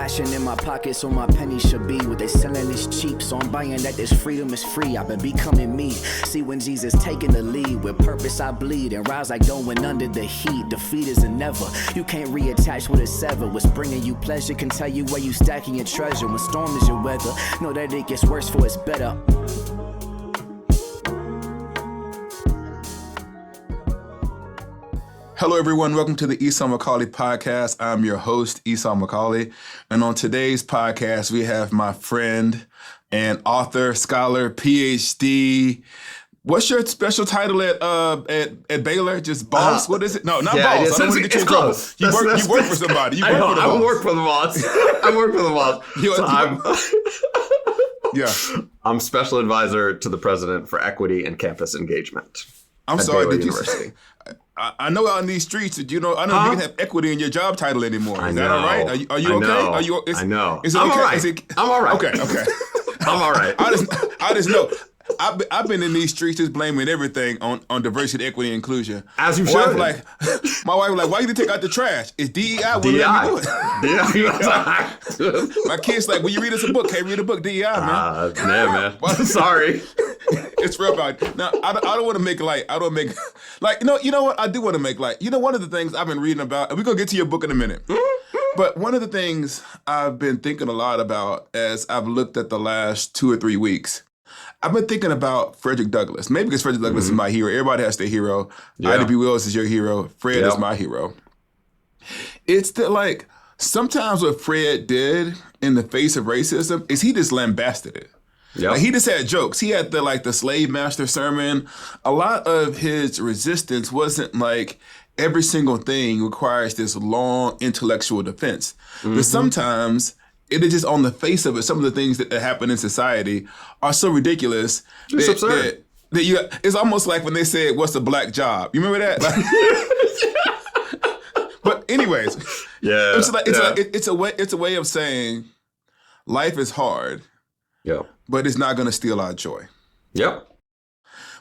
Cashing in my pockets so my pennies should be. What they selling is cheap, so I'm buying that this freedom is free. I've been becoming me. See when Jesus taking the lead. With purpose I bleed and rise like going under the heat. Defeat is a never. You can't reattach with a sever. What's bringing you pleasure can tell you where you stacking your treasure. When storm is your weather, know that it gets worse for it's better. Hello, everyone. Welcome to the Esau McCaulley podcast. I'm your host, Esau McCaulley. And on today's podcast, we have my friend and author, scholar, PhD. What's your special title at Baylor? Just boss? What is it? No, not boss. I don't want to get you in trouble. You work for somebody. I work for the boss. I work for the boss. I'm special advisor to the president for equity and campus engagement. I'm sorry. Did you? I know out in these streets that you can have equity in your job title anymore. Is that all right? Are you okay? I know. Is it I'm okay? all right. I'm all right. Okay. I'm all right. I just know. I've been in these streets just blaming everything on diversity, equity, and inclusion. As you should. My wife was like, why you didn't take out the trash? It's DEI. DEI. My kid's like, will you read us a book? Can't read a book, DEI, man. Man. Sorry. It's real about it. Now, I don't want to make light. I don't make, you know what? I do want to make light. One of the things I've been reading about, and we're going to get to your book in a minute. But one of the things I've been thinking a lot about as I've looked at the last 2 or 3 weeks, I've been thinking about Frederick Douglass. Maybe because Frederick Douglass is my hero. Everybody has their hero. Yeah. Ida B. Wells is your hero. Fred is my hero. It's that, sometimes what Fred did in the face of racism is he just lambasted it. Yep. He just had jokes. He had the slave master sermon. A lot of his resistance wasn't like every single thing requires this long intellectual defense. But sometimes it is just on the face of it. Some of the things that happen in society are so ridiculous. It's absurd. It's almost like when they said, "What's a black job?" You remember that? But anyways, it's a way of saying life is hard. Yeah. But it's not going to steal our joy. Yep.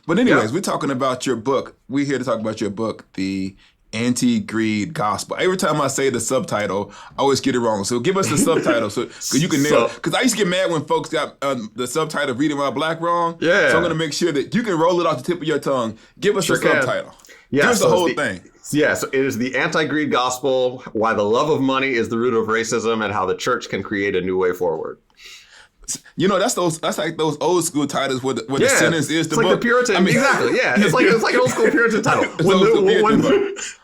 But anyways, we're talking about your book. We're here to talk about your book, The Anti-Greed Gospel. Every time I say the subtitle, I always get it wrong. So give us the subtitle so you can nail it. Because I used to get mad when folks got the subtitle Reading While Black wrong. Yeah. So I'm going to make sure that you can roll it off the tip of your tongue. Give us the subtitle. Yeah, give us the whole thing. Yeah, so it is The Anti-Greed Gospel, Why the Love of Money is the Root of Racism, and How the Church Can Create a New Way Forward. That's like those old school titles where the sentence is the book. It's like the Puritan, exactly. Yeah, it's like an old school Puritan title.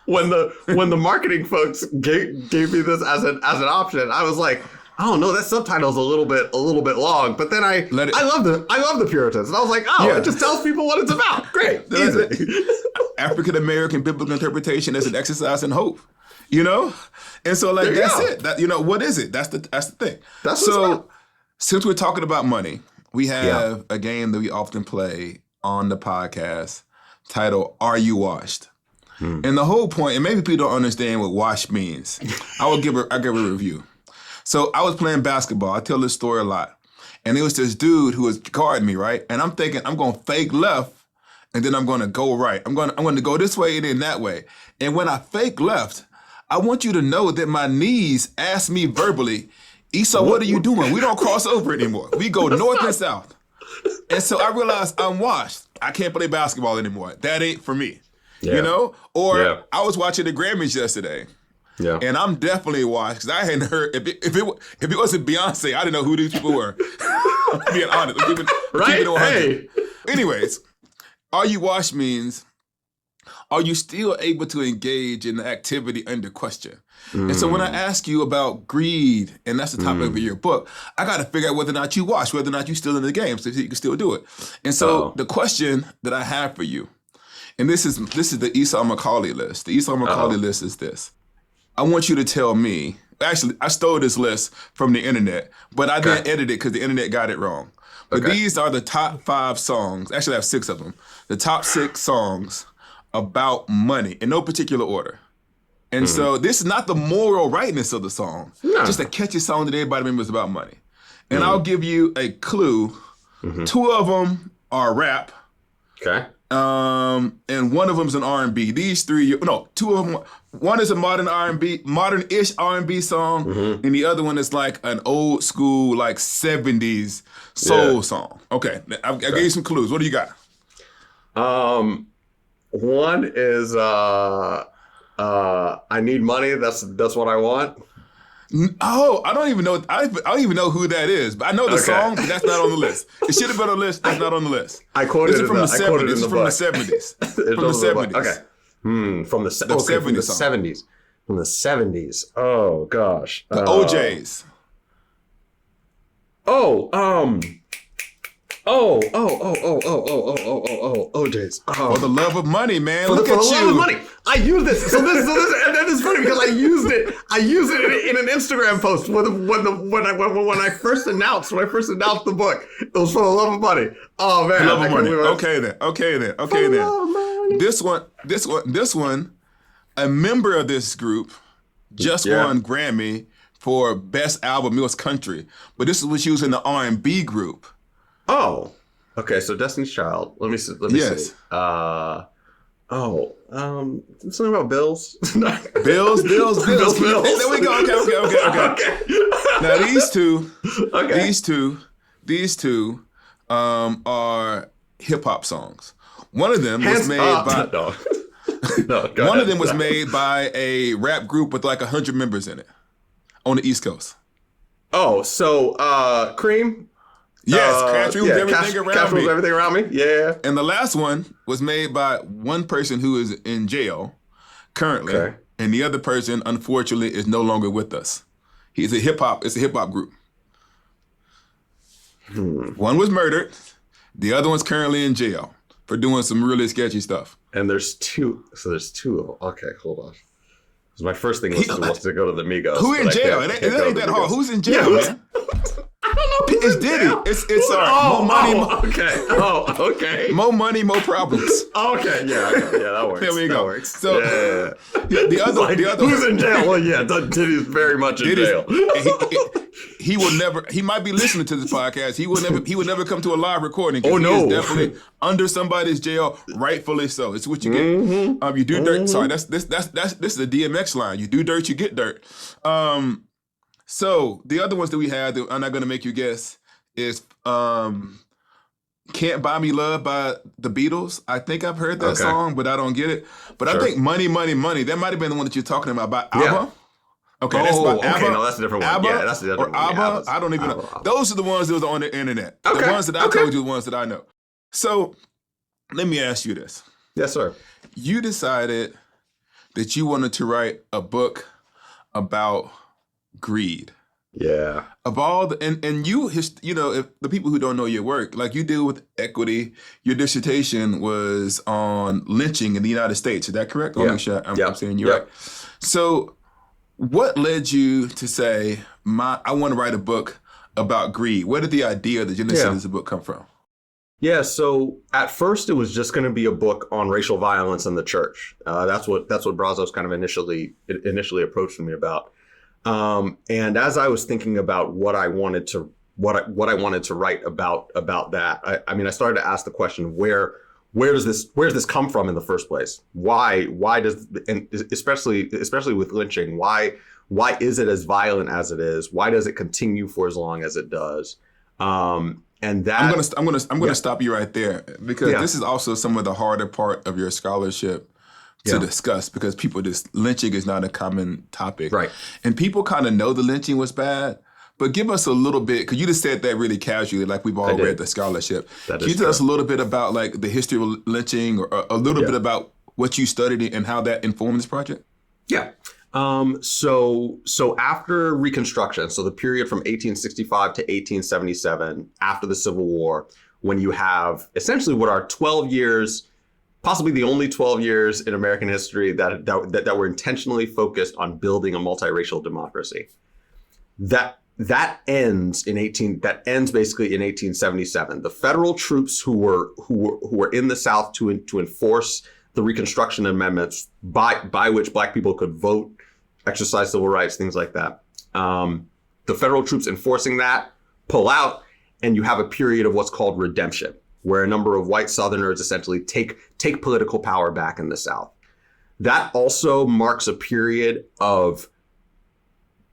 When the marketing folks gave me this as an option, I was like, oh no, that subtitle's a little bit long. But then I love the Puritans, and I was like, it just tells people what it's about. Great, easy. African American biblical interpretation as an exercise in hope. And so that's it. What is it? That's the thing. That's what's about. Since we're talking about money, we have a game that we often play on the podcast titled, Are You Washed? And the whole point, and maybe people don't understand what wash means. I'll give a review. So I was playing basketball. I tell this story a lot. And there was this dude who was guarding me, right? And I'm thinking, I'm going to fake left, and then I'm going to go right. I'm going to go this way and then that way. And when I fake left, I want you to know that my knees asked me verbally, Esau, what are you doing? We don't cross over anymore. We go north and south. And so I realized I'm washed. I can't play basketball anymore. That ain't for me. I was watching the Grammys yesterday. Yeah. And I'm definitely washed because I hadn't heard, if it wasn't Beyonce, I didn't know who these people were. I'm being honest. I'm keeping it 100. Anyways, Are You Washed means, are you still able to engage in the activity under question? And so when I ask you about greed, and that's the topic of your book, I got to figure out whether or not you wash, whether or not you're still in the game, so you can still do it. And so the question that I have for you, and this is the Esau McCaulley list. The Esau McCaulley list is this. I want you to tell me, actually, I stole this list from the internet, but I didn't edit it because the internet got it wrong. But these are the top 5 songs. Actually, I have 6 of them. The top 6 songs about money in no particular order. And so this is not the moral rightness of the song, just a catchy song that everybody remembers about money. And I'll give you a clue. 2 of them are rap. Okay. And one of them's an R&B. These three, no, two of them. One is a modern R&B, modern-ish R&B song, and the other one is like an old school, like 70s soul song. Okay, I gave you some clues. What do you got? One is I need money. That's what I want. Oh, I don't even know. I don't even know who that is. But I know the song, but that's not on the list. It should have been on the list. That's not on the list. I quoted it from the 70s. This is from the 70s. From the 70s. Okay. From the 70s. From the 70s. Oh gosh. The OJs. OJs. For the love of money, man. For Look the at love you. of money. I use this. So this, and that is funny because I used it in an Instagram post when I first announced the book. It was for the love of money. Oh man. Love of money. Okay then. This one, a member of this group just won Grammy for Best Album. It was country, but this was used in the R&B group. Oh, okay. So Destiny's Child. Let me see. Something about bills. Bills. There we go. Okay. Now these two, are hip hop songs. One of them was made by. One of them was made by a rap group with like 100 members in it on the East Coast. Oh, so Cream. Yes, Cash rules everything around me. Everything around me. Yeah. And the last one was made by one person who is in jail currently, and the other person, unfortunately, is no longer with us. It's a hip hop group. One was murdered. The other one's currently in jail for doing some really sketchy stuff. And there's two. So there's two of them. Okay, hold on. Because my first thing was to go to the Migos. Who in jail? It ain't that hard. Who's in jail, man? I don't know. It's Diddy. It's more money. Okay. More money, more problems. Okay, yeah, that works. There we go. That works. So the other who's in jail? Well, yeah, Diddy's very much in jail. He will never. He might be listening to this podcast. He will never come to a live recording. Oh no, he is definitely under somebody's jail, rightfully so. It's what you get. You do dirt. Sorry, this is a DMX line. You do dirt, you get dirt. So the other ones that we had that I'm not going to make you guess is Can't Buy Me Love by the Beatles. I think I've heard that song, but I don't get it. But I think Money, Money, Money, that might have been the one that you're talking about by ABBA. Yeah. Okay, that's by ABBA. Okay, no, that's a different one. ABBA, yeah, that's a different one. ABBA, I don't even know. Those are the ones that was on the internet. The ones that I told you, the ones that I know. So let me ask you this. Yes, sir. You decided that you wanted to write a book about greed. Yeah. Of all the, and you know, if the people who don't know your work, like you deal with equity, your dissertation was on lynching in the United States. Is that correct? Yeah. I'm saying you're right. So what led you to say, I want to write a book about greed? Where did the idea, the genesis of this book come from? Yeah, so at first it was just going to be a book on racial violence in the church. That's what Brazos kind of initially approached me about. And as I was thinking about what I wanted to write about that, I started to ask the question, where does this come from in the first place? Why does, and especially with lynching, why is it as violent as it is? Why does it continue for as long as it does? And that I'm gonna stop you right there, because this is also some of the harder part of your scholarship to discuss, because lynching is not a common topic. Right. And people kind of know the lynching was bad, but give us a little bit, because you just said that really casually, like we've all read the scholarship. Can you tell us a little bit about like the history of lynching, or a little bit about what you studied and how that informed this project? Yeah. So after Reconstruction, so the period from 1865 to 1877, after the Civil War, when you have essentially what are 12 years, possibly the only 12 years in American history that were intentionally focused on building a multiracial democracy. That ends basically in 1877. The federal troops who were in the South to enforce the Reconstruction Amendments by which Black people could vote, exercise civil rights, things like that. The federal troops enforcing that pull out, and you have a period of what's called redemption. where a number of white Southerners essentially take political power back in the South. That also marks a period of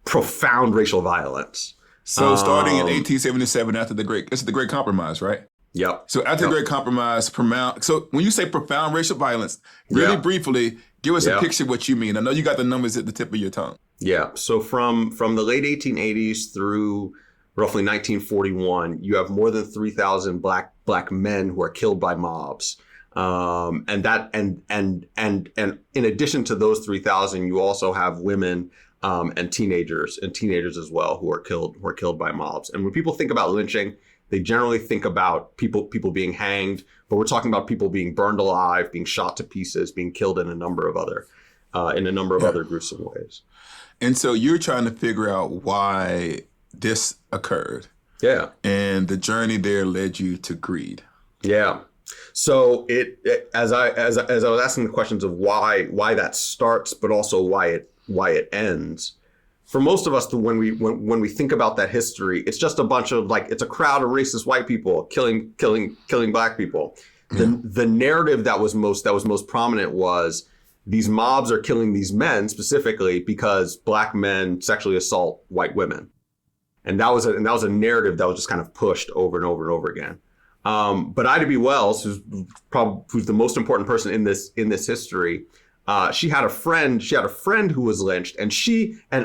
profound racial violence. So starting in 1877 after the Great Compromise, right? Yep. So after the Great Compromise, so when you say profound racial violence, really briefly, give us a picture of what you mean. I know you got the numbers at the tip of your tongue. Yeah. So from the late 1880s through roughly 1941, you have more than 3,000 black men who are killed by mobs. And in addition to those 3,000, you also have women and teenagers as well who are killed by mobs. And when people think about lynching, they generally think about people being hanged, but we're talking about people being burned alive, being shot to pieces, being killed in a number of other other gruesome ways. And so you're trying to figure out why this occurred. Yeah. And the journey there led you to greed. Yeah. So as I was asking the questions of why that starts, but also why it ends. For most of us, when we think about that history, it's just a bunch of it's a crowd of racist white people killing black people. The narrative that was most prominent was these mobs are killing these men specifically because black men sexually assault white women, and that was a narrative that was just kind of pushed over and over and over again. But Ida B. Wells, who's the most important person in this history, she had a friend who was lynched, and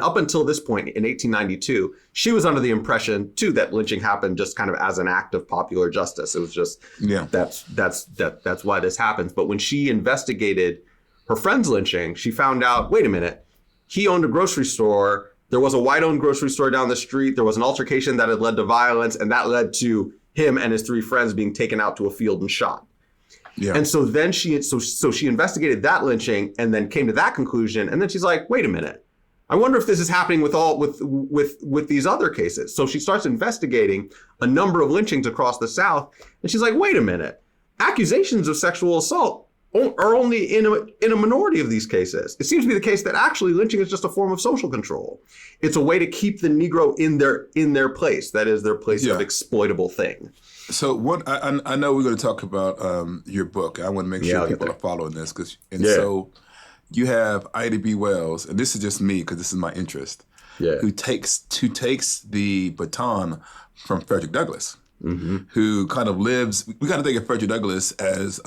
up until this point in 1892, she was under the impression too that lynching happened just kind of as an act of popular justice. It was just that's why this happens. But when she investigated her friend's lynching, she found out, wait a minute, he owned a grocery store. There was a white-owned grocery store down the street. There was an altercation that had led to violence, and that led to him and his three friends being taken out to a field and shot. Yeah. And so then she investigated that lynching and then came to that conclusion. And then she's like, wait a minute, I wonder if this is happening with these other cases. So she starts investigating a number of lynchings across the South. And she's like, wait a minute, accusations of sexual assault are only in a minority of these cases. It seems to be the case that actually lynching is just a form of social control. It's a way to keep the Negro in their place. That is their place of exploitable thing. So what I know we're going to talk about your book. I want to make sure people are following this so you have Ida B. Wells, and this is just me because this is my interest. Yeah. Who takes the baton from Frederick Douglass, who kind of lives. We got to think of Frederick Douglass as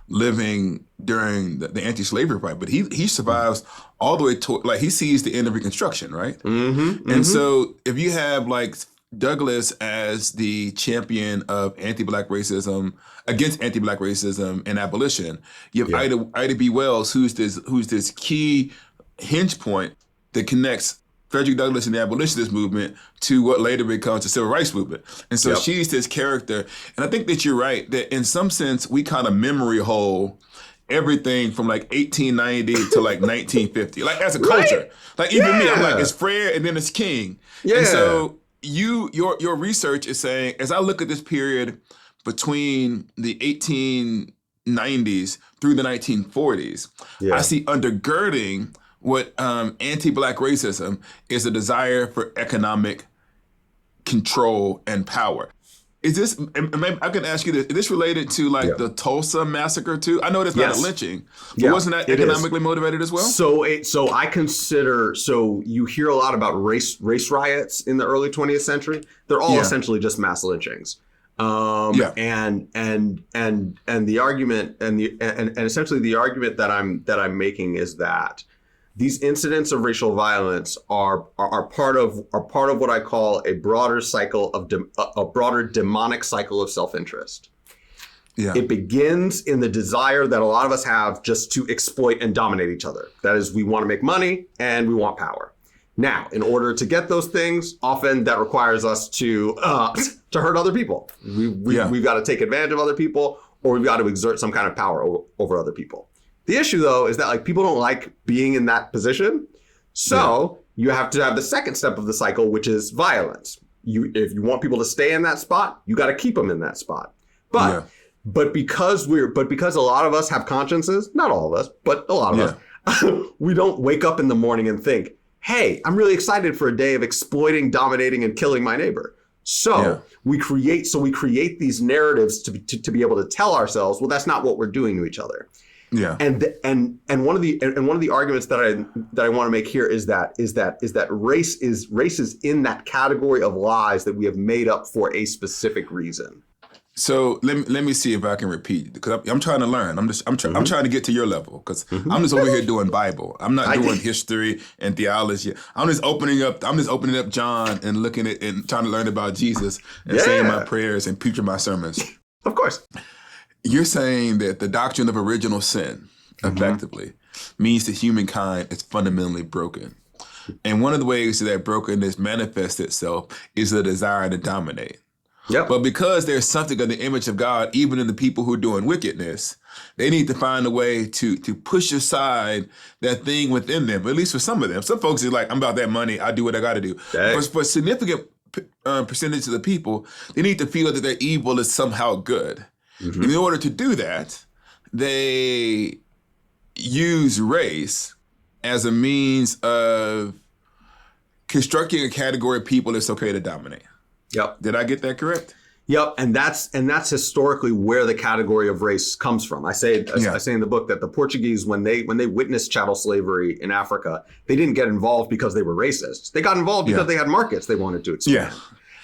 living during the anti-slavery fight, but he survives all the way to he sees the end of Reconstruction, right? And so if you have Douglass as the champion of anti-black racism against anti-black racism and abolition, you have Ida B. Wells, who's this key hinge point that connects Frederick Douglass and the abolitionist movement to what later becomes the civil rights movement. And so she's this character. And I think that you're right, that in some sense, we kind of memory hole everything from 1890 to 1950, as a culture. Even me, I'm it's Fred and then it's King. Yeah. And so your research is saying, as I look at this period between the 1890s through the 1940s, I see undergirding what anti-black racism is a desire for economic control and power. Is this, maybe I can ask you this, is this related to the Tulsa massacre too? I know that's not a lynching, but wasn't that economically motivated as well? So you hear a lot about race riots in the early 20th century. They're all essentially just mass lynchings. And the argument and essentially the argument that I'm making is that these incidents of racial violence are part of what I call a broader cycle of a broader demonic cycle of self-interest. Yeah. It begins in the desire that a lot of us have just to exploit and dominate each other. That is, we want to make money and we want power. Now, in order to get those things, often that requires us to hurt other people. We've got to take advantage of other people, or we've got to exert some kind of power over other people. The issue, though, is that people don't like being in that position. So you have to have the second step of the cycle, which is violence. If you want people to stay in that spot, you got to keep them in that spot. But because a lot of us have consciences, not all of us, but a lot of us, we don't wake up in the morning and think, hey, I'm really excited for a day of exploiting, dominating, and killing my neighbor. So we create these narratives to be able to tell ourselves, well, that's not what we're doing to each other. Yeah. And one of the arguments that I want to make here is that race is in that category of lies that we have made up for a specific reason. So let me see if I can repeat, because I'm trying to learn. I'm trying to get to your level, because I'm just over here doing Bible. I'm not doing history and theology. I'm just opening up John and looking at and trying to learn about Jesus and saying my prayers and preaching my sermons. Of course. You're saying that the doctrine of original sin, effectively, means that humankind is fundamentally broken. And one of the ways that brokenness manifests itself is the desire to dominate. Yep. But because there's something of the image of God, even in the people who are doing wickedness, they need to find a way to push aside that thing within them, at least for some of them. Some folks are like, I'm about that money. I do what I got to do. But for a significant percentage of the people, they need to feel that their evil is somehow good. Mm-hmm. In order to do that, they use race as a means of constructing a category of people that's okay to dominate. Yep. Did I get that correct? Yep, and that's historically where the category of race comes from. I say in the book that the Portuguese, when they witnessed chattel slavery in Africa, they didn't get involved because they were racist. They got involved because they had markets they wanted to expand.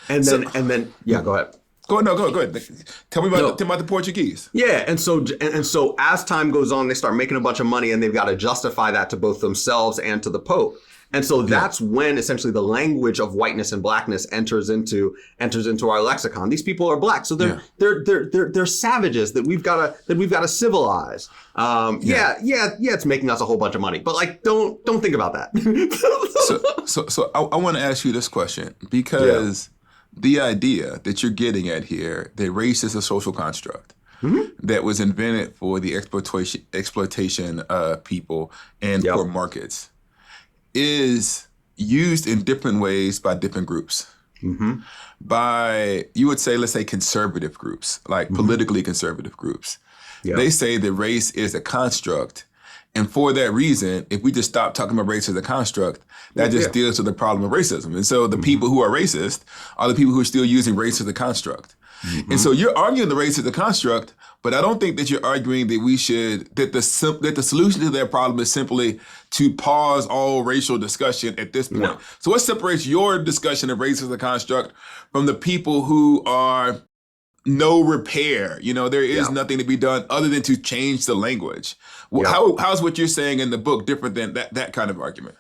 And then go ahead. Go ahead. Tell me about the Portuguese. Yeah, and so as time goes on, they start making a bunch of money, and they've got to justify that to both themselves and to the Pope. And so that's when essentially the language of whiteness and blackness enters into our lexicon. These people are black, so they're savages that we've got to civilize. It's making us a whole bunch of money, but like don't think about that. So I want to ask you this question, because the idea that you're getting at here, that race is a social construct that was invented for the exploitation of people and for markets, is used in different ways by different groups. By, you would say, let's say conservative groups, like politically conservative groups. They say that race is a construct. And for that reason, if we just stop talking about race as a construct, that just deals with the problem of racism. And so the people who are racist are the people who are still using race as a construct. And so you're arguing the race as a construct, but I don't think that you're arguing that that the solution to that problem is simply to pause all racial discussion at this point. No. So what separates your discussion of race as a construct from the people who are no repair? There is nothing to be done other than to change the language. How's what you're saying in the book different than that kind of argument?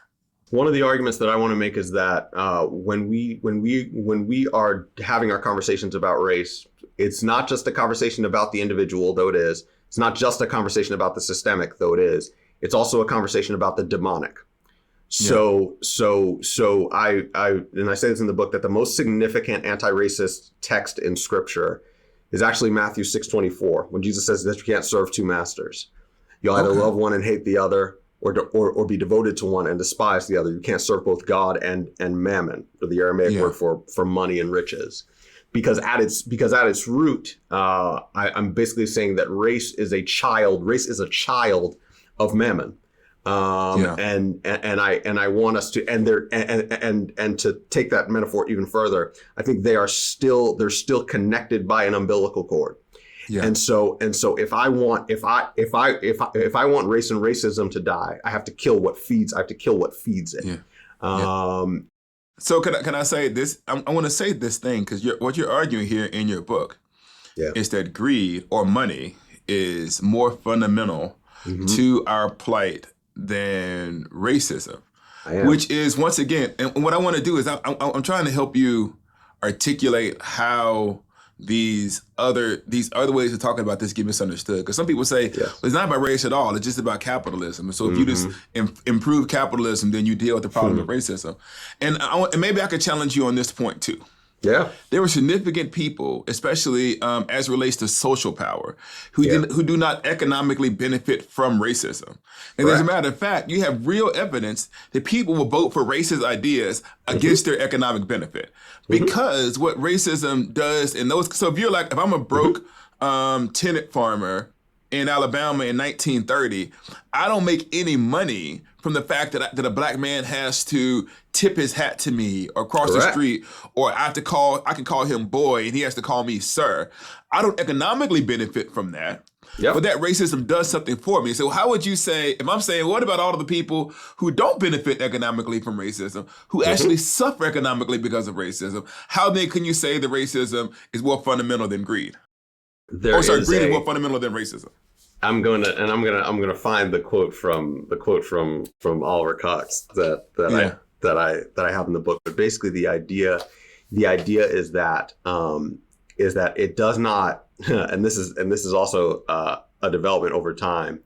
One of the arguments that I want to make is that when we are having our conversations about race, it's not just a conversation about the individual, though it is. It's not just a conversation about the systemic, though it is. It's also a conversation about the demonic. So I say this in the book, that the most significant anti-racist text in Scripture is actually Matthew 6:24, when Jesus says that you can't serve two masters. You'll either love one and hate the other, or be devoted to one and despise the other. You can't serve both God and mammon, or the Aramaic word for money and riches. Because at its root, I'm basically saying that race is a child of mammon. And I want us to, and to take that metaphor even further, I think they're still connected by an umbilical cord. Yeah. And so if I want race and racism to die, I have to kill what feeds it. Yeah. So can I say this? I want to say this thing, because what you're arguing here in your book is that greed or money is more fundamental to our plight than racism, which is, once again, and what I want to do is I'm trying to help you articulate how these other ways of talking about this get misunderstood. Because some people say, well, it's not about race at all, it's just about capitalism. And so if you just improve capitalism, then you deal with the problem of racism. And maybe I could challenge you on this point too. Yeah, there were significant people, especially as it relates to social power, who do not economically benefit from racism. And as a matter of fact, you have real evidence that people will vote for racist ideas against their economic benefit, because what racism does in those. So if I'm a broke tenant farmer in Alabama in 1930, I don't make any money from the fact that a black man has to tip his hat to me or cross the street, or I can call him boy and he has to call me sir. I don't economically benefit from that. Yep. But that racism does something for me. So how would you say, if I'm saying, what about all of the people who don't benefit economically from racism, who actually suffer economically because of racism? How then can you say that racism is more fundamental than greed? Greed is more fundamental than racism. I'm gonna find the quote from Oliver Cox that I have in the book. But basically, the idea is that it does not, and this is also a development over time.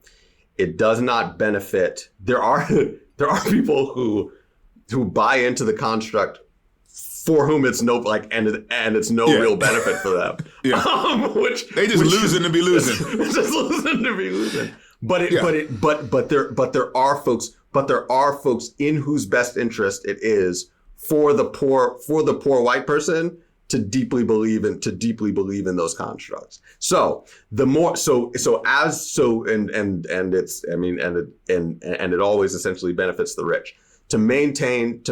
It does not benefit. There are people who buy into the construct for whom it's no it's no real benefit for them. Which they just losing to be losing. Just losing to be losing. But there are folks in whose best interest it is for the poor white person to deeply believe in those constructs. So the more it always essentially benefits the rich. To maintain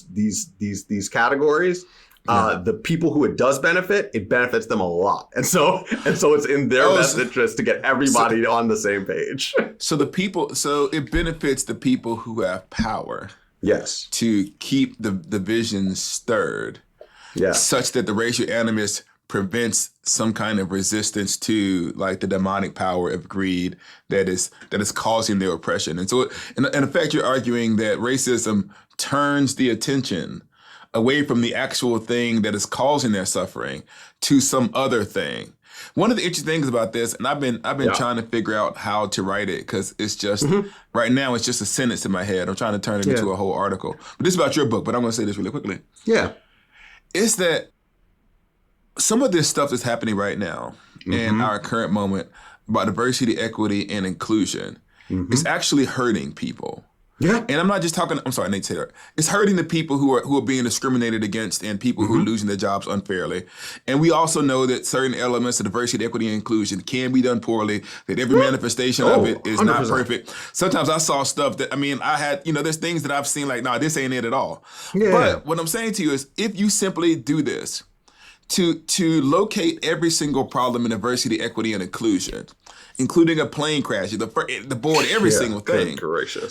these categories, the people who it does benefit, it benefits them a lot, and so it's in their best interest to get everybody on the same page. So it benefits the people who have power. Yes. To keep the vision stirred. Yes. Such that the racial animus prevents some kind of resistance to like the demonic power of greed that is causing their oppression. And so in effect, you're arguing that racism turns the attention away from the actual thing that is causing their suffering to some other thing. One of the interesting things about this, and I've been trying to figure out how to write it, because it's just right now it's just a sentence in my head. I'm trying to turn it into a whole article. But this is about your book, but I'm going to say this really quickly. Yeah. Is that some of this stuff that's happening right now in our current moment about diversity, equity, and inclusion is actually hurting people. Yeah. And I'm not just talking, I'm sorry, I need to say that. It's hurting the people who are being discriminated against and people who are losing their jobs unfairly. And we also know that certain elements of diversity, equity, and inclusion can be done poorly, that every manifestation of it is 100%. Not perfect. Sometimes I saw stuff that, I had, there's things that I've seen like, nah, this ain't it at all. Yeah. But what I'm saying to you is if you simply do this, to locate every single problem in diversity, equity, and inclusion, including a plane crash, the board, every single thing,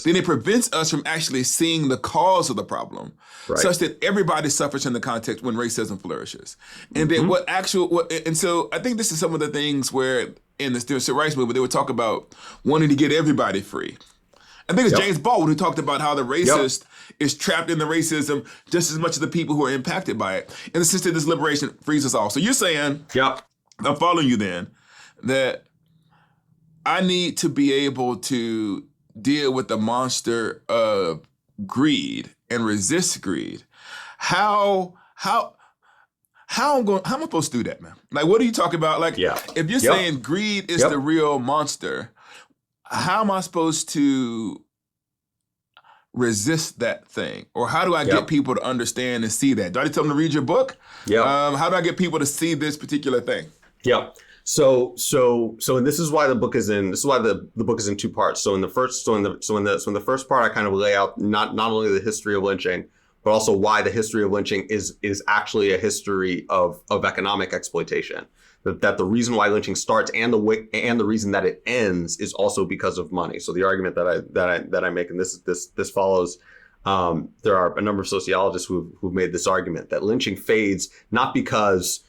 then it prevents us from actually seeing the cause of the problem, such that everybody suffers in the context when racism flourishes. And then and so I think this is some of the things where in the civil rights movement, they would talk about wanting to get everybody free. I think it's James Baldwin who talked about how the racist is trapped in the racism just as much as the people who are impacted by it. In the sense that this liberation frees us all. So you're saying, I'm following you then, that I need to be able to deal with the monster of greed and resist greed. How am I supposed to do that, man? Like, what are you talking about? Like, if you're saying greed is the real monster, how am I supposed to resist that thing? Or how do I get people to understand and see that? Do I tell them to read your book? How do I get people to see this particular thing? So and this is why the book is in two parts. So in the first part I kind of lay out not only the history of lynching, but also why the history of lynching is actually a history of economic exploitation. That the reason why lynching starts and the reason that it ends is also because of money. So the argument that I make, and this follows, there are a number of sociologists who've made this argument that lynching fades not because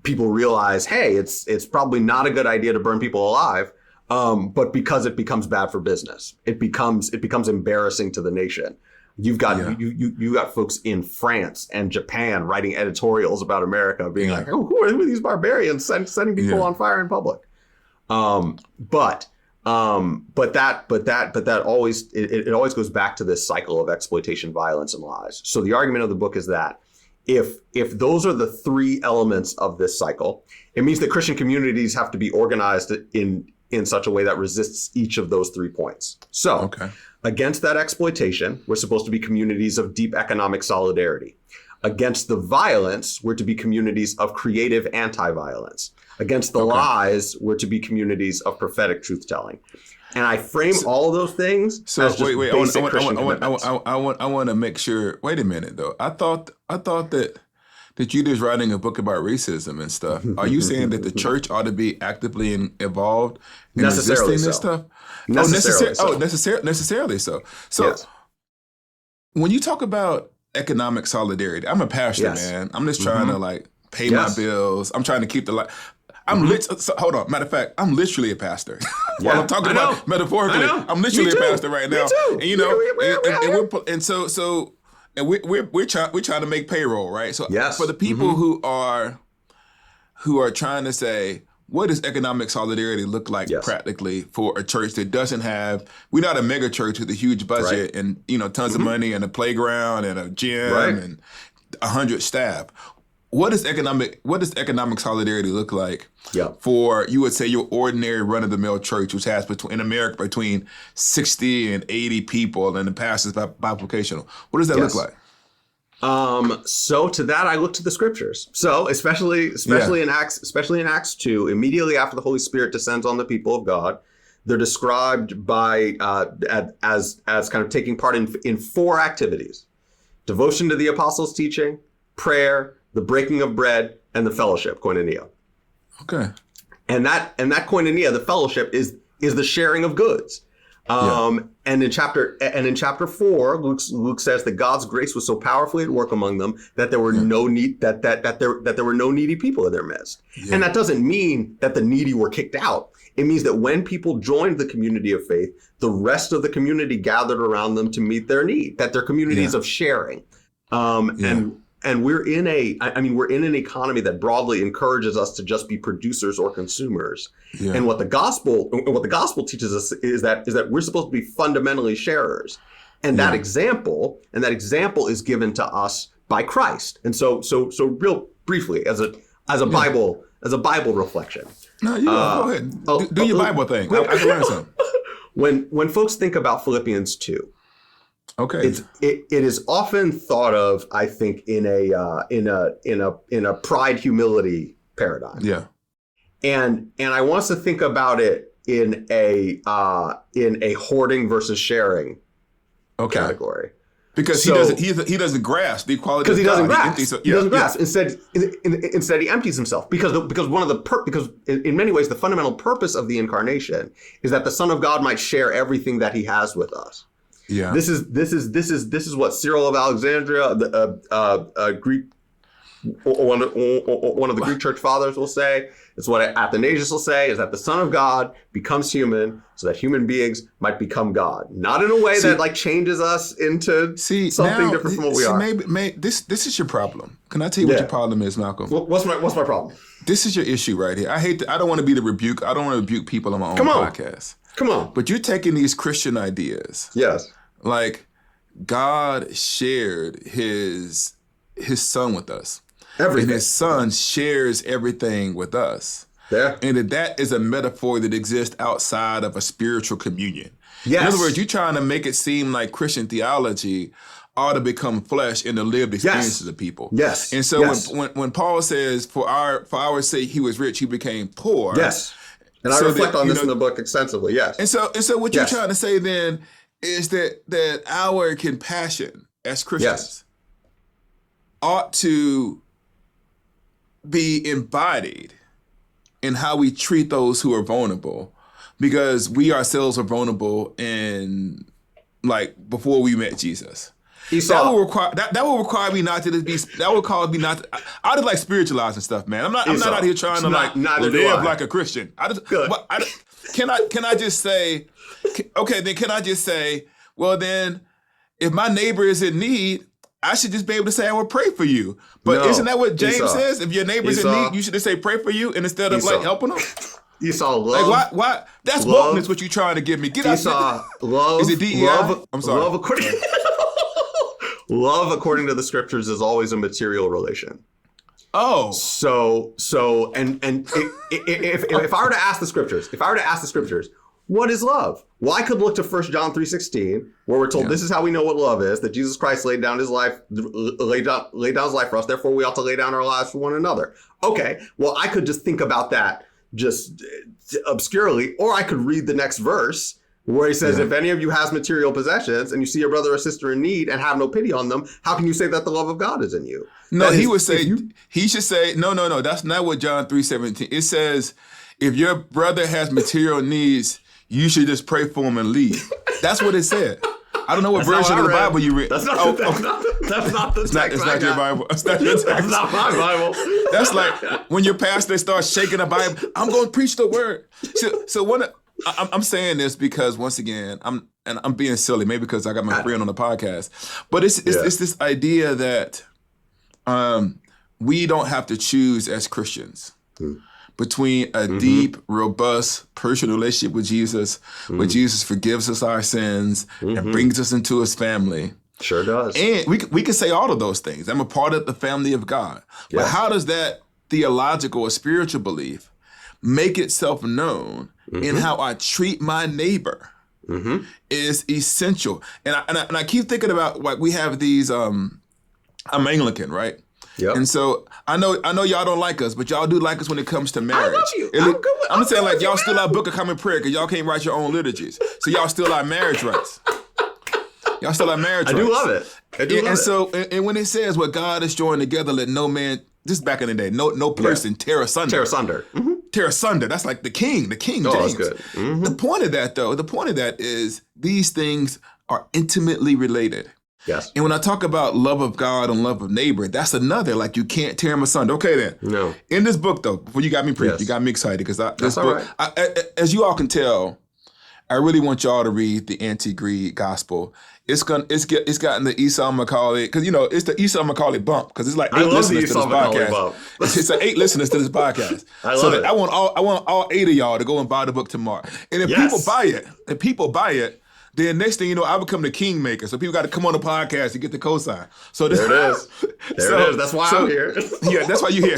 people realize, hey, it's probably not a good idea to burn people alive, but because it becomes bad for business. It becomes embarrassing to the nation. You've got you got folks in France and Japan writing editorials about America, being like, "Oh, who are these barbarians setting people on fire in public?" But that always it always goes back to this cycle of exploitation, violence, and lies. So the argument of the book is that if those are the three elements of this cycle, it means that Christian communities have to be organized in such a way that resists each of those 3 points. So against that exploitation, we're supposed to be communities of deep economic solidarity. Against the violence, we're to be communities of creative anti-violence. Against the lies, we're to be communities of prophetic truth-telling. And I frame all of those things as just basic Christian commitments. I want to make sure. Wait a minute, though. I thought that you just writing a book about racism and stuff. Are you saying that the church ought to be actively involved in resisting this stuff? Necessarily so. So yes. When you talk about economic solidarity, I'm a pastor, man. I'm just trying to pay my bills. I'm trying to keep the light. Hold on. Matter of fact, I'm literally a pastor. While I'm talking about metaphorically, I'm literally a pastor right now. And we're trying to make payroll, right? So for the people who are trying to say, what does economic solidarity look like practically for a church that doesn't have? We're not a mega church with a huge budget and tons of money and a playground and a gym and 100 staff. What does economic solidarity look like for, you would say, your ordinary run-of-the-mill church, which has in America between 60 and 80 people, and the pastor's bivocational? What does that look like? So to that, I look to the scriptures. So especially in Acts 2, immediately after the Holy Spirit descends on the people of God, they're described by as kind of taking part in 4 activities: devotion to the apostles' teaching, prayer, the breaking of bread, and the fellowship, koinonia. Okay. And that koinonia, the fellowship, is the sharing of goods. And in chapter 4, Luke says that God's grace was so powerfully at work among them that there were no needy people in their midst. Yeah. And that doesn't mean that the needy were kicked out. It means that when people joined the community of faith, the rest of the community gathered around them to meet their need. That they're communities of sharing. And we're in an economy that broadly encourages us to just be producers or consumers. Yeah. And what the gospel teaches us is that we're supposed to be fundamentally sharers. And that example is given to us by Christ. And so real briefly, as a Bible reflection. No, go ahead. Do your Bible thing. I can learn something. When folks think about Philippians 2, okay, it is often thought of, I think, in a pride humility paradigm. Yeah, and I want us to think about it in a hoarding versus sharing category. Because he doesn't grasp the equality. Because he doesn't grasp. Instead, he empties himself. Because in many ways the fundamental purpose of the incarnation is that the Son of God might share everything that he has with us. Yeah. This is what Cyril of Alexandria, the Greek, one of the Greek church fathers will say. It's what Athanasius will say, is that the Son of God becomes human so that human beings might become God. Not in a way that changes us into something different from what we are. Maybe this is your problem. Can I tell you what your problem is, Malcolm? What's my problem? This is your issue right here. I don't want to be the rebuke. I don't want to rebuke people on my own podcast. Come on. But you're taking these Christian ideas. Yes. Like God shared his son with us. Everything. And his son shares everything with us. Yeah. And that is a metaphor that exists outside of a spiritual communion. Yes. In other words, you're trying to make it seem like Christian theology ought to become flesh in the lived experiences of people. Yes. And so when Paul says, for our sake he was rich, he became poor. Yes. And I reflect on this in the book extensively, yes. And so what you're trying to say then is that our compassion as Christians ought to be embodied in how we treat those who are vulnerable, because we ourselves are vulnerable in before we met Jesus. That will require me not to be. That will cause me not to. I just like spiritualizing stuff, man. I'm not out here trying to live like a Christian. Can I just say? Okay, then can I just say? Well, then, if my neighbor is in need, I should just be able to say, I will pray for you. But isn't that what James says? If your neighbor's in need, you should just say, pray for you, and instead of helping them. Esau, love. Why? That's wokeness. What you trying to give me? Get Esau, love. Is it DEI? Love, I'm sorry. Love according to the scriptures is always a material relation. Oh. So if I were to ask the scriptures, what is love? Well, I could look to 1 John 3:16, where we're told this is how we know what love is, that Jesus Christ laid down his life for us. Therefore, we ought to lay down our lives for one another. Okay, well, I could just think about that just obscurely, or I could read the next verse where he says, if any of you has material possessions and you see your brother or sister in need and have no pity on them, how can you say that the love of God is in you? No, he would say, he should say, no, that's not what John 3:17. It says, if your brother has material needs, you should just pray for him and leave. That's what it said. I don't know what version of the Bible you read. That's not the text. It's not your Bible. It's not your text. That's not my Bible. That's like when your pastor starts shaking the Bible. I'm going to preach the word. I'm saying this because once again, I'm being silly, maybe because I got my friend on the podcast. But it's this idea that we don't have to choose as Christians between a deep, robust personal relationship with Jesus, where Jesus forgives us our sins and brings us into his family. Sure does. And we can say all of those things. I'm a part of the family of God. But how does that theological or spiritual belief make itself known in how I treat my neighbor is essential. And I keep thinking about, like, we have these, I'm Anglican, right? Yep. And so I know y'all don't like us, but y'all do like us when it comes to marriage. I love you. I'm saying, like, y'all still our Book of Common Prayer because y'all can't write your own liturgies. So y'all still our marriage rights. Y'all still our marriage rights. I do love it. And so when it says what God is joined together, let no man, just back in the day, no person tear asunder. Tear asunder. Tear asunder. That's like the king James. That's good. The point of that is these things are intimately related. Yes. And when I talk about love of God and love of neighbor, that's another, like, you can't tear them asunder. Okay, then. No. In this book, though, before you got me preached, you got me excited because this book, as you all can tell, I really want y'all to read the Anti-Greed Gospel. It's gotten the Esau McCaulley, because it's the Esau McCaulley bump, because it's like 8 listeners to this podcast. It's like 8 listeners to this podcast. I love it. I want all 8 of y'all to go and buy the book tomorrow. And if people buy it, then next thing you know, I become the kingmaker. So people got to come on the podcast to get the cosign. So there it is. There it is. That's why I'm here. Yeah, that's why you're here.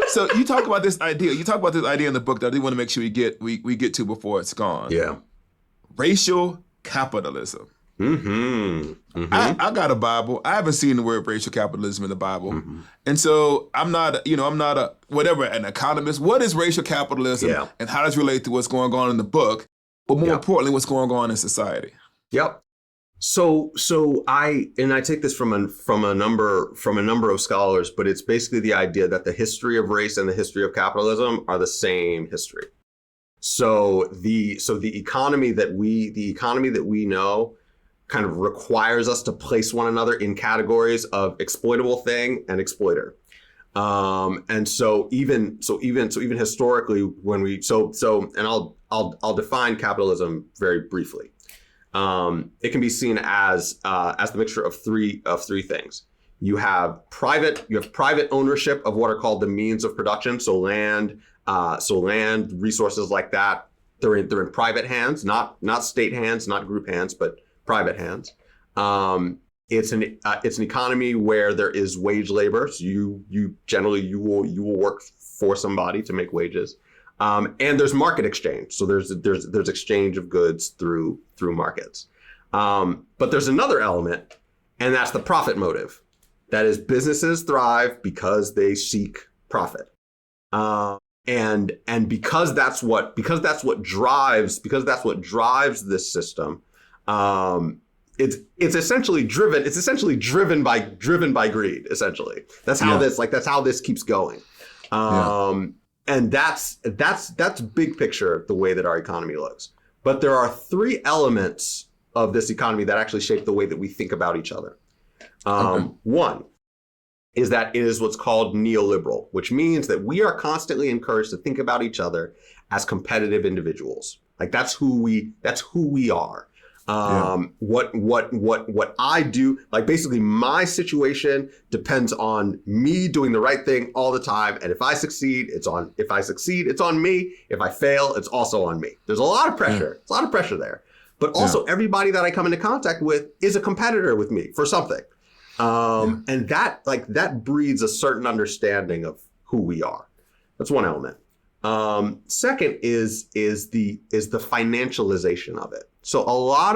So you talk about this idea. You talk about this idea in the book that I really want to make sure we get to before it's gone. Yeah. Racial capitalism. I got a Bible. I haven't seen the word racial capitalism in the Bible. And so I'm not an economist. What is racial capitalism and how does it relate to what's going on in the book? But more importantly, what's going on in society? Yep. So I take this from a number of scholars, but it's basically the idea that the history of race and the history of capitalism are the same history. So the economy that we know kind of requires us to place one another in categories of exploitable thing and exploiter. And so even historically, when we and I'll define capitalism very briefly. It can be seen as the mixture of three things. You have private ownership of what are called the means of production. So land, resources like that. They're in private hands, not state hands, not group hands, but private hands. It's an economy where there is wage labor. So you will work for somebody to make wages. And there's market exchange. So there's exchange of goods through markets. But there's another element, and that's the profit motive. That is, businesses thrive because they seek profit. And because that's what drives this system. It's essentially driven by greed. Essentially, that's how this keeps going. And that's big picture the way that our economy looks. But there are 3 elements of this economy that actually shape the way that we think about each other. One is that it is what's called neoliberal, which means that we are constantly encouraged to think about each other as competitive individuals. Like that's who we are. What I do, like basically my situation depends on me doing the right thing all the time. And if I succeed, it's on me. If I fail, it's also on me. There's a lot of pressure. There's a lot of pressure there. But also everybody that I come into contact with is a competitor with me for something. And that breeds a certain understanding of who we are. That's one element. Second is the financialization of it. So a lot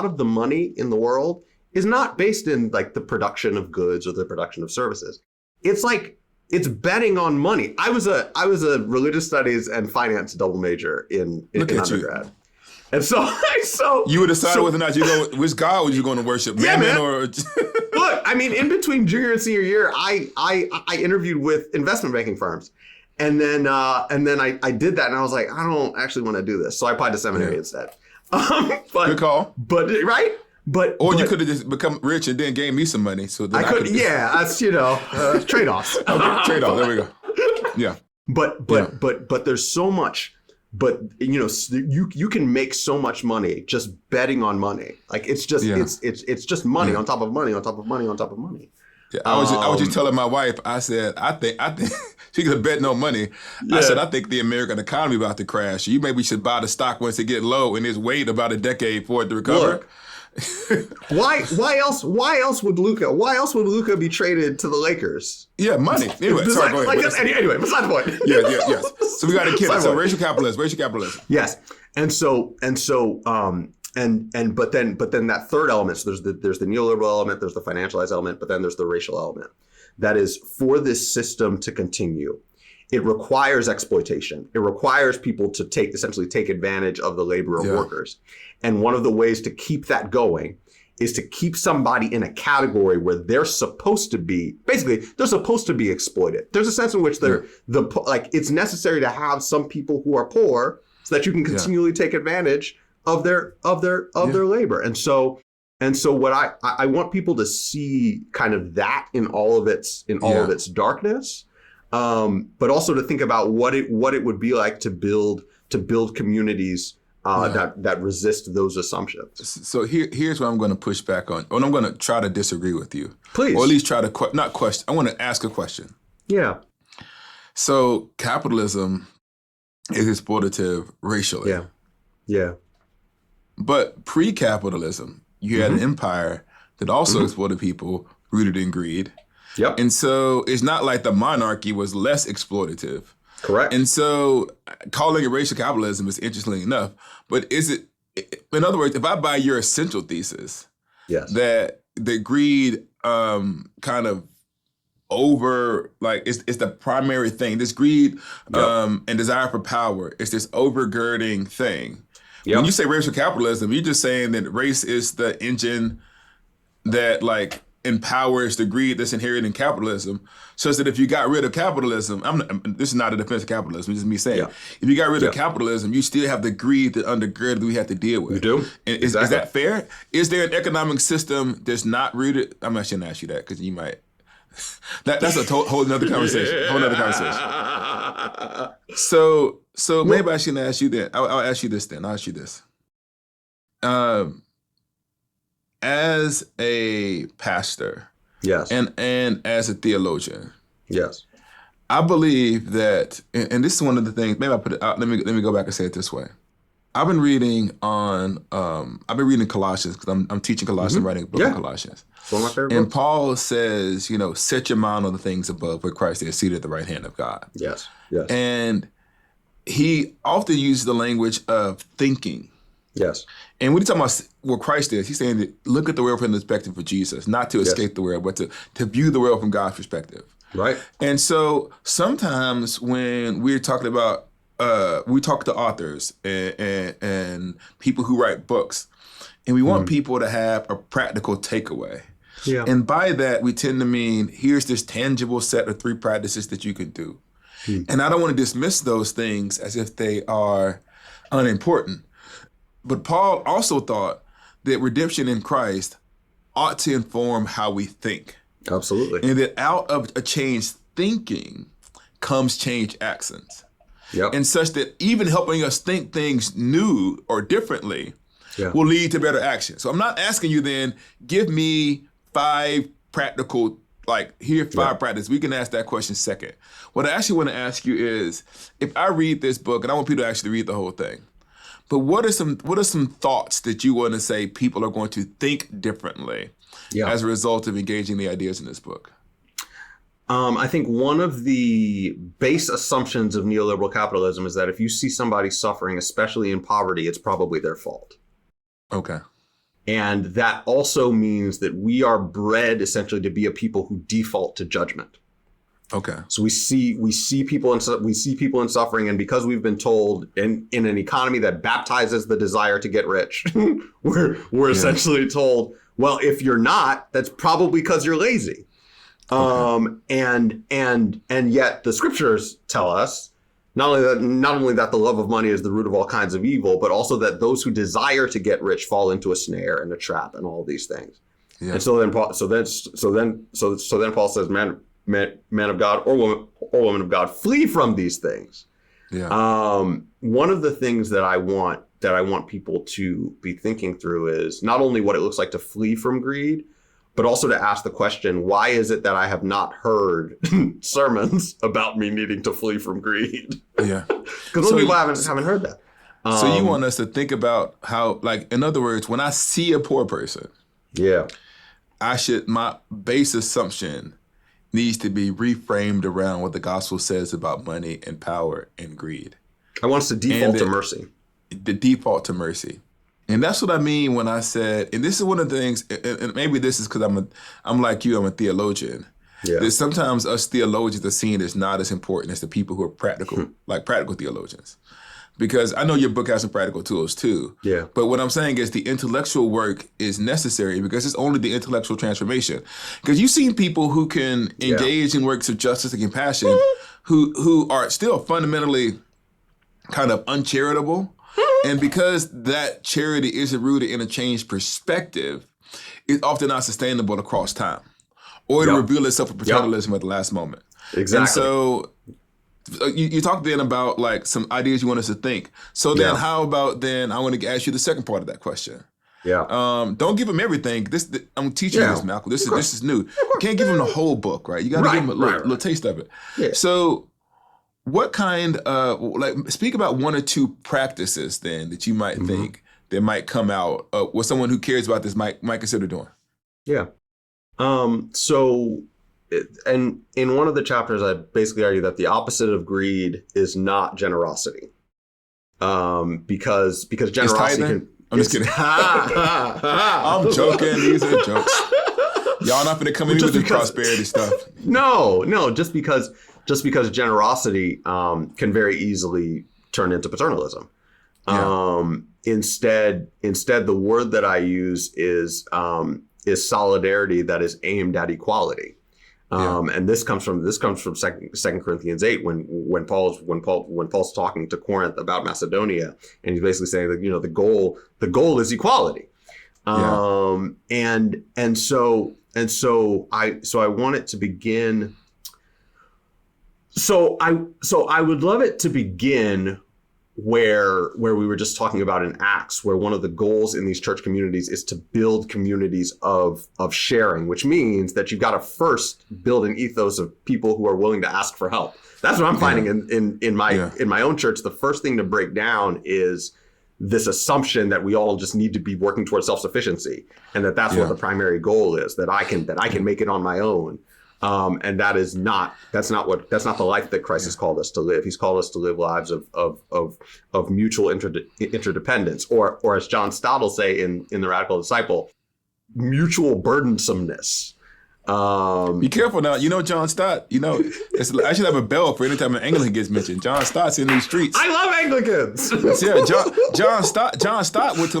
of the money in the world is not based in like the production of goods or the production of services. It's betting on money. I was a religious studies and finance double major in undergrad. And so you would decide whether or not which God was you going to worship, Mammon or Look, I mean, in between junior and senior year, I interviewed with investment banking firms. And then I did that and I was like, I don't actually want to do this. So I applied to seminary instead. Good call. But right? But you could have just become rich and then gave me some money. So then I could that's trade-offs. Okay, trade-off. There we go. Yeah. But there's so much. But you can make so much money just betting on money. Like it's just just money on top of money on top of money on top of money. Yeah, I was just telling my wife. I said I think she could bet no money. Yeah. I said I think the American economy about to crash. You maybe should buy the stock once it get low and it's wait about a decade for it to recover. Look, why else would Luka be traded to the Lakers? Yeah, money. Anyway, sorry, go ahead. Anyway, beside the point. Yeah. So we got a kid. So racial capitalism. Yes, but then that third element. So there's the neoliberal element, there's the financialized element, but then there's the racial element. That is, for this system to continue, it requires exploitation. It requires people to essentially take advantage of the labor of workers. And one of the ways to keep that going is to keep somebody in a category where they're supposed to be exploited. There's a sense in which it's necessary to have some people who are poor so that you can continually take advantage of their labor. And so what I want people to see kind of that in all of its darkness, but also to think about what it would be like to build communities that resist those assumptions. So here's what I'm going to push back on, and I'm going to try to disagree with you. Please. Or at least try to not question. I want to ask a question. Yeah. So capitalism is exploitative racially. Yeah. Yeah. But pre-capitalism, you had an empire that also exploited people rooted in greed. Yep. And so it's not like the monarchy was less exploitative. Correct. And so calling it racial capitalism is interesting enough. But is it, in other words, if I buy your essential thesis, that the greed kind of over, like, it's the primary thing. This greed and desire for power, it's this overgirding thing. Yep. When you say racial capitalism, you're just saying that race is the engine that, like, empowers the greed that's inherent in capitalism, so that if you got rid of capitalism, this is not a defense of capitalism, it's just me saying, if you got rid of capitalism, you still have the greed that undergird that we have to deal with. You do? And is that fair? Is there an economic system that's not rooted? I'm not going to ask you that because you might. That's a whole nother conversation. So maybe I shouldn't ask you that. I'll ask you this then. I'll ask you this. As a pastor, and as a theologian, I believe that, and this is one of the things. Maybe I put it out. Let me go back and say it this way. I've been reading Colossians because I'm teaching Colossians, writing a book on Colossians. It's one of my favorite and books. Paul says, set your mind on the things above, where Christ is seated at the right hand of God. Yes. And he often uses the language of thinking. Yes. And when he's talking about what Christ is, he's saying that look at the world from the perspective of Jesus, not to escape the world, but to view the world from God's perspective. Right. And so sometimes when we're talking about, we talk to authors and people who write books, and we want people to have a practical takeaway. Yeah. And by that, we tend to mean, here's this tangible set of 3 practices that you can do. And I don't want to dismiss those things as if they are unimportant. But Paul also thought that redemption in Christ ought to inform how we think. Absolutely. And that out of a changed thinking comes changed actions. Yep. And such that even helping us think things new or differently will lead to better action. So I'm not asking you then, give me 5 practical, here 5 practices. We can ask that question second. What I actually want to ask you is, if I read this book, and I want people to actually read the whole thing, but what are some thoughts that you want to say people are going to think differently as a result of engaging the ideas in this book? I think one of the base assumptions of neoliberal capitalism is that if you see somebody suffering, especially in poverty, it's probably their fault. Okay. And that also means that we are bred essentially to be a people who default to judgment. Okay. So we see people in suffering, and because we've been told in an economy that baptizes the desire to get rich, we're essentially told, well, if you're not, that's probably because you're lazy. Okay. And yet the scriptures tell us not only that the love of money is the root of all kinds of evil, but also that those who desire to get rich fall into a snare and a trap and all these things. Yeah. And so then Paul says, man of God or woman of God, flee from these things. Yeah. One of the things that I want people to be thinking through is not only what it looks like to flee from greed, but also to ask the question, why is it that I have not heard sermons about me needing to flee from greed? Yeah. Because most people haven't heard that. So you want us to think about how, like, in other words, when I see a poor person, my base assumption needs to be reframed around what the gospel says about money and power and greed. I want us to default to mercy. The default to mercy. And that's what I mean when I said, and this is one of the things, and maybe this is because I'm like you, I'm a theologian. Yeah. That sometimes us theologians are seen as not as important as the people who are practical, like practical theologians. Because I know your book has some practical tools too. Yeah. But what I'm saying is the intellectual work is necessary because it's only the intellectual transformation. Because you've seen people who can engage in works of justice and compassion who are still fundamentally kind of uncharitable. And because that charity isn't rooted in a changed perspective, it's often not sustainable across time. Or it'll reveal itself as paternalism at the last moment. Exactly. And so you talked then about like some ideas you want us to think. So then how about then I want to ask you the second part of that question. Yeah. Don't give them everything. I'm teaching you this, Malcolm. This is new. You can't give them the whole book, right? You got to give them a little taste of it. Yeah. So what kind of, speak about one or two practices then that you might think that might come out what someone who cares about this might consider doing? Yeah. And in one of the chapters, I basically argue that the opposite of greed is not generosity. Because generosity can... I'm just kidding. I'm joking. These are jokes. Y'all not going to come in with this prosperity stuff. No, just because generosity can very easily turn into paternalism. Yeah. Instead, the word that I use is solidarity that is aimed at equality. And this comes from 2 Corinthians 8 when Paul's talking to Corinth about Macedonia, and he's basically saying that the goal is equality. And so I want it to begin. So I would love it to begin where we were just talking about in Acts, where one of the goals in these church communities is to build communities of sharing, which means that you've got to first build an ethos of people who are willing to ask for help. That's what I'm finding in my own church. The first thing to break down is this assumption that we all just need to be working towards self-sufficiency, and that's what the primary goal is, that I can make it on my own. And that's not the life that Christ has called us to live. He's called us to live lives of mutual interdependence, or as John Stott will say in The Radical Disciple, mutual burdensomeness. Be careful now. John Stott, I should have a bell for any time an Anglican gets mentioned. John Stott's in these streets. I love Anglicans. Yeah, John Stott went to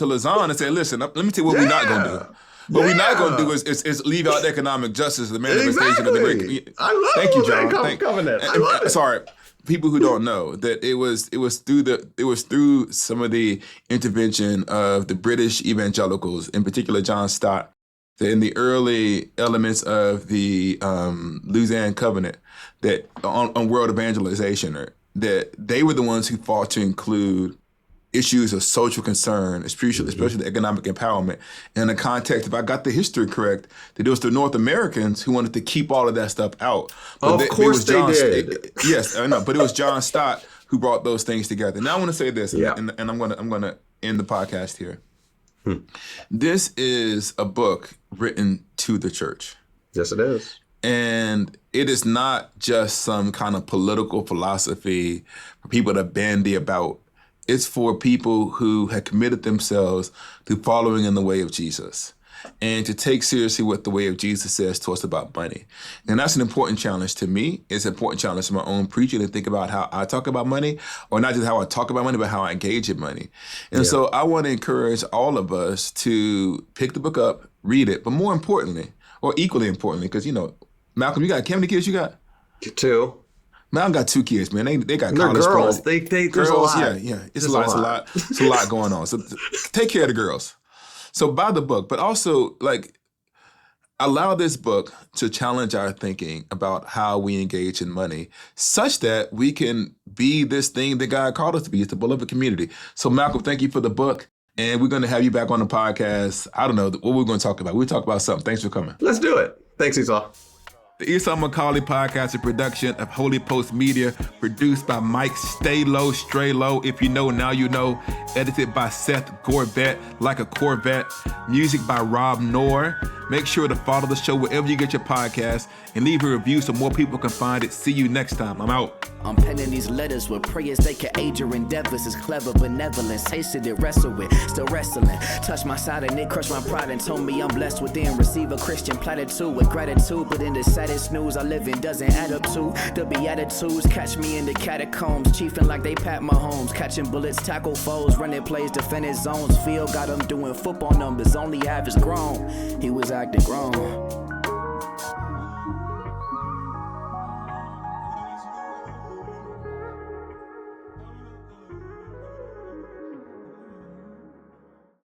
Lausanne and said, listen, let me tell you what we're not going to do. What we're not going to do is leave out economic justice, the manifestation of the great. I love Thank you, John. Covenant. I love it. Sorry, people who don't know that it was through some of the intervention of the British evangelicals, in particular John Stott, that in the early elements of the Lausanne Covenant, that on world evangelization, that they were the ones who fought to include issues of social concern, especially the economic empowerment. In the context, if I got the history correct, that it was the North Americans who wanted to keep all of that stuff out. But of course they did. Yes, I know, but it was John Stott who brought those things together. Now I want to say this, and I'm gonna end the podcast here. This is a book written to the church. Yes, it is. And it is not just some kind of political philosophy for people to bandy about. It's for people who have committed themselves to following in the way of Jesus and to take seriously what the way of Jesus says to us about money. And that's an important challenge to me. It's an important challenge to my own preaching to think about how I talk about money, or not just how I talk about money, but how I engage in money. And so I want to encourage all of us to pick the book up, read it, but more importantly, or equally importantly, because, Malcolm, how many kids you got? 2. Man, I got 2 kids, man. They got They're college girls. There's There's a lot. Yeah. It's a lot. It's a lot going on. So take care of the girls. So buy the book, but also allow this book to challenge our thinking about how we engage in money, such that we can be this thing that God called us to be. It's the beloved community. So Malcolm, thank you for the book. And we're going to have you back on the podcast. I don't know what we're going to talk about. We'll talk about something. Thanks for coming. Let's do it. Thanks, Esau. The Esau McCaulley podcast is a production of Holy Post Media, produced by Mike Stay Low, Stray Low. If you know, now you know. Edited by Seth Gorvette, like a Corvette. Music by Rob Noor. Make sure to follow the show wherever you get your podcast and leave a review so more people can find it. See you next time. I'm out. I'm penning these letters with prayers they can aid your endeavors. It's clever benevolence, tasted it, wrestle with, still wrestling. Touch my side and it crushed my pride and told me I'm blessed within. Receive a Christian platitude with gratitude, but in the saddest news I live in doesn't add up to the Beatitudes. Catch me in the catacombs, chiefing like they Pat Mahomes, catching bullets, tackle foes, running plays, defending zones. Field got him doing football numbers, only half is grown. He was acting grown.